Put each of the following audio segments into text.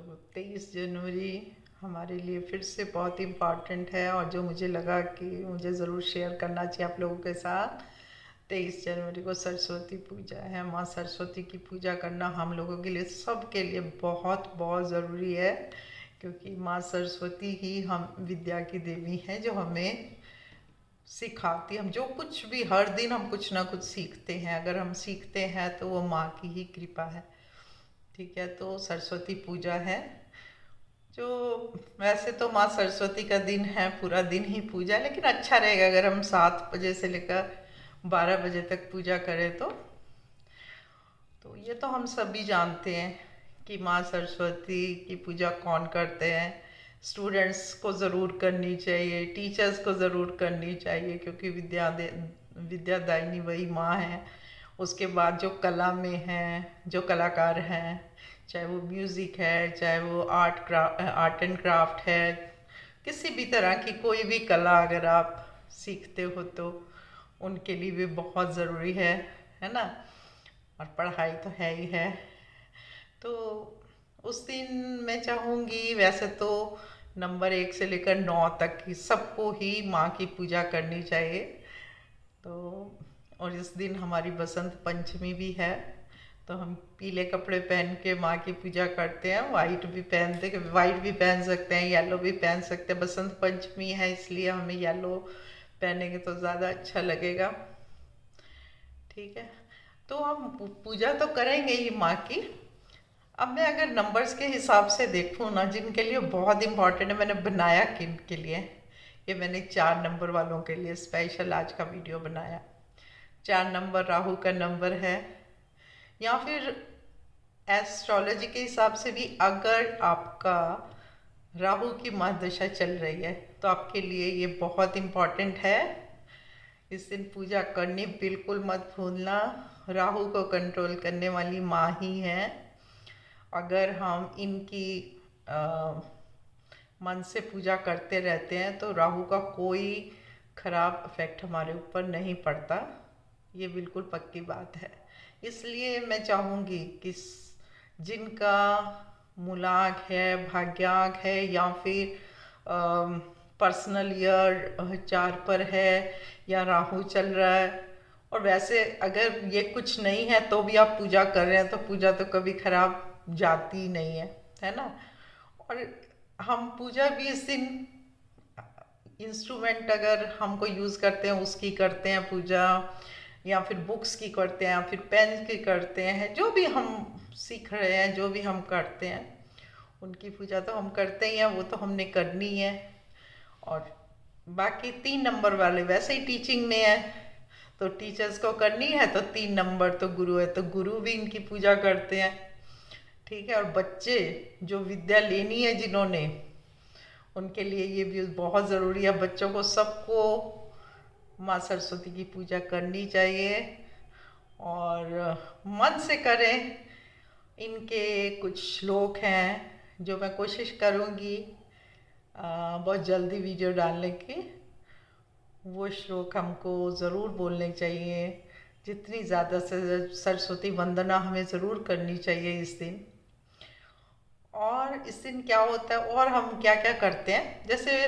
तो 23 जनवरी हमारे लिए फिर से बहुत इम्पॉर्टेंट है और जो मुझे लगा कि मुझे ज़रूर शेयर करना चाहिए आप लोगों के साथ। 23 जनवरी को सरस्वती पूजा है। माँ सरस्वती की पूजा करना हम लोगों के लिए, सबके लिए बहुत बहुत ज़रूरी है, क्योंकि माँ सरस्वती ही हम विद्या की देवी हैं, जो हमें सिखाती। हम जो कुछ भी हर दिन हम कुछ ना कुछ सीखते हैं, अगर हम सीखते हैं तो वो माँ की ही कृपा है। ठीक है, तो सरस्वती पूजा है। जो वैसे तो माँ सरस्वती का दिन है, पूरा दिन ही पूजा है, लेकिन अच्छा रहेगा अगर हम 7 बजे से लेकर 12 बजे तक पूजा करें। तो ये तो हम सभी जानते हैं कि माँ सरस्वती की पूजा कौन करते हैं। स्टूडेंट्स को ज़रूर करनी चाहिए, टीचर्स को ज़रूर करनी चाहिए, क्योंकि विद्यादायिनी वही माँ है। उसके बाद जो कला में हैं, जो कलाकार हैं, चाहे वो म्यूज़िक है, चाहे वो आर्ट एंड क्राफ्ट है, किसी भी तरह की कोई भी कला अगर आप सीखते हो तो उनके लिए भी बहुत ज़रूरी है ना। और पढ़ाई तो है ही है। तो उस दिन मैं चाहूँगी, वैसे तो नंबर 1 से लेकर 9 तक की सबको ही माँ की पूजा करनी चाहिए। तो और इस दिन हमारी बसंत पंचमी भी है, तो हम पीले कपड़े पहन के माँ की पूजा करते हैं। वाइट भी पहन सकते हैं, येलो भी पहन सकते हैं। बसंत पंचमी है इसलिए हमें येलो पहनेंगे तो ज़्यादा अच्छा लगेगा। ठीक है, तो हम पूजा तो करेंगे ही माँ की। अब मैं अगर नंबर्स के हिसाब से देखूँ ना, जिनके लिए बहुत इम्पोर्टेंट है, मैंने बनाया किन के लिए, ये मैंने 4 नंबर वालों के लिए स्पेशल आज का वीडियो बनाया। 4 नंबर राहु का नंबर है, या फिर एस्ट्रोलॉजी के हिसाब से भी अगर आपका राहु की महादशा चल रही है तो आपके लिए ये बहुत इम्पोर्टेंट है। इस दिन पूजा करनी बिल्कुल मत भूलना। राहु को कंट्रोल करने वाली माँ ही है। अगर हम इनकी अ, मन से पूजा करते रहते हैं तो राहु का कोई खराब इफेक्ट हमारे ऊपर नहीं पड़ता, ये बिल्कुल पक्की बात है। इसलिए मैं चाहूँगी कि जिनका मूलांक है, भाग्यांक है, या फिर पर्सनल ईयर 4 पर है, या राहु चल रहा है, और वैसे अगर ये कुछ नहीं है तो भी आप पूजा कर रहे हैं, तो पूजा तो कभी खराब जाती नहीं है ना। और हम पूजा भी इस दिन इंस्ट्रूमेंट अगर हमको यूज़ करते हैं उसकी करते हैं पूजा, या फिर बुक्स की करते हैं, या फिर पेन की करते हैं। जो भी हम सीख रहे हैं, जो भी हम करते हैं, उनकी पूजा तो हम करते ही हैं, वो तो हमने करनी है। और बाकी 3 नंबर वाले वैसे ही टीचिंग में है, तो टीचर्स को करनी है, तो 3 नंबर तो गुरु है, तो गुरु भी इनकी पूजा करते हैं। ठीक है, और बच्चे जो विद्या लेनी है जिन्होंने, उनके लिए ये भी बहुत ज़रूरी है। बच्चों को सबको माँ सरस्वती की पूजा करनी चाहिए, और मन से करें। इनके कुछ श्लोक हैं जो मैं कोशिश करूँगी बहुत जल्दी वीडियो डालने की। वो श्लोक हमको ज़रूर बोलने चाहिए। जितनी ज़्यादा से सरस्वती वंदना हमें ज़रूर करनी चाहिए इस दिन। और इस दिन क्या होता है और हम क्या क्या करते हैं, जैसे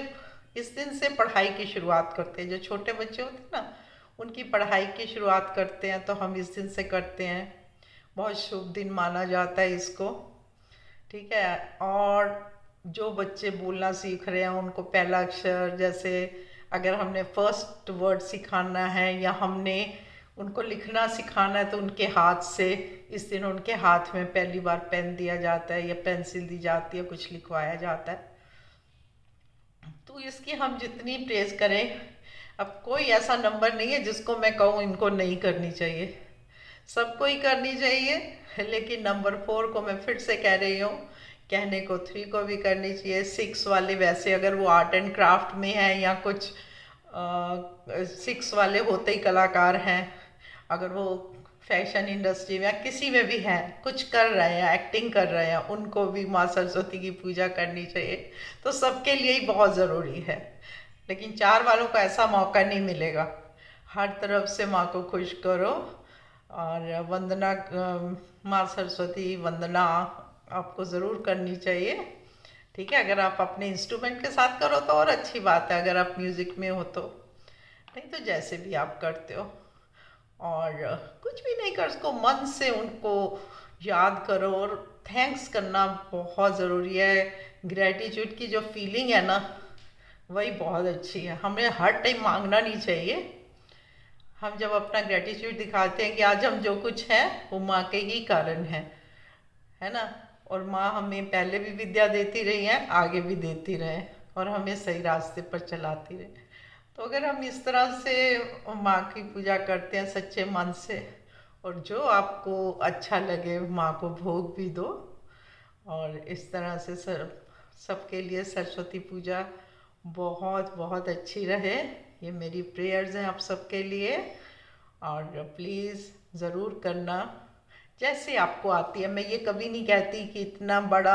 इस दिन से पढ़ाई की शुरुआत करते हैं। जो छोटे बच्चे होते हैं ना, उनकी पढ़ाई की शुरुआत करते हैं, तो हम इस दिन से करते हैं। बहुत शुभ दिन माना जाता है इसको। ठीक है, और जो बच्चे बोलना सीख रहे हैं उनको पहला अक्षर, जैसे अगर हमने फर्स्ट वर्ड सिखाना है या हमने उनको लिखना सिखाना है, तो उनके हाथ से इस दिन उनके हाथ में पहली बार पेन दिया जाता है या पेंसिल दी जाती है, कुछ लिखवाया जाता है। तो इसकी हम जितनी प्रेज करें, अब कोई ऐसा नंबर नहीं है जिसको मैं कहूँ इनको नहीं करनी चाहिए, सबको ही करनी चाहिए। लेकिन नंबर 4 को मैं फिर से कह रही हूँ, कहने को 3 को भी करनी चाहिए। 6 वाले वैसे अगर वो आर्ट एंड क्राफ्ट में है या कुछ 6 वाले होते ही कलाकार हैं, अगर वो फैशन इंडस्ट्री में या किसी में भी हैं, कुछ कर रहे हैं, एक्टिंग कर रहे हैं, उनको भी माँ सरस्वती की पूजा करनी चाहिए। तो सबके लिए ही बहुत ज़रूरी है। लेकिन 4 वालों को ऐसा मौका नहीं मिलेगा। हर तरफ से माँ को खुश करो, और वंदना, माँ सरस्वती वंदना आपको ज़रूर करनी चाहिए। ठीक है, अगर आप अपने इंस्ट्रूमेंट के साथ करो तो और अच्छी बात है, अगर आप म्यूज़िक में हो तो। नहीं तो जैसे भी आप करते हो, और कुछ भी नहीं कर, उसको मन से उनको याद करो, और थैंक्स करना बहुत ज़रूरी है। ग्रेटिट्यूड की जो फीलिंग है ना, वही बहुत अच्छी है। हमें हर टाइम मांगना नहीं चाहिए। हम जब अपना ग्रेटिट्यूड दिखाते हैं कि आज हम जो कुछ हैं वो माँ के ही कारण है ना। और माँ हमें पहले भी विद्या देती रही है, आगे भी देती रहे, और हमें सही रास्ते पर चलाती रहे। तो अगर हम इस तरह से माँ की पूजा करते हैं सच्चे मन से, और जो आपको अच्छा लगे माँ को भोग भी दो, और इस तरह से सबके लिए सरस्वती पूजा बहुत बहुत अच्छी रहे। ये मेरी प्रेयर्स हैं आप सबके लिए, और प्लीज़ ज़रूर करना जैसे आपको आती है। मैं ये कभी नहीं कहती कि इतना बड़ा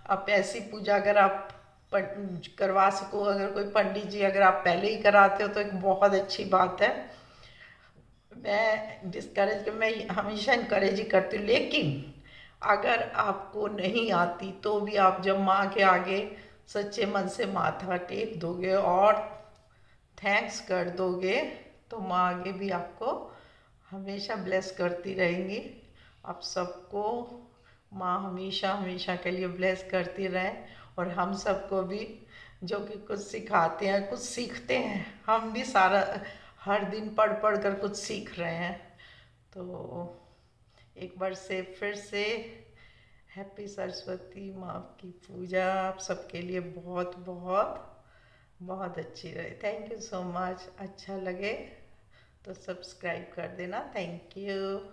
आप ऐसी पूजा अगर आप करवा सको, अगर कोई पंडित जी अगर आप पहले ही कराते हो तो एक बहुत अच्छी बात है। मैं हमेशा इनकरेज ही करती हूँ, लेकिन अगर आपको नहीं आती तो भी आप जब माँ के आगे सच्चे मन से माथा टेक दोगे और थैंक्स कर दोगे, तो माँ आगे भी आपको हमेशा ब्लेस करती रहेंगी। आप सबको माँ हमेशा हमेशा के लिए ब्लेस करती रहे, और हम सबको भी जो कि कुछ सिखाते हैं, कुछ सीखते हैं, हम भी सारा हर दिन पढ़ पढ़ कर कुछ सीख रहे हैं। तो एक बार से फिर से हैप्पी सरस्वती माँ की पूजा आप सबके लिए बहुत बहुत बहुत अच्छी रहे। Thank you so much. अच्छा लगे तो सब्सक्राइब कर देना। Thank you.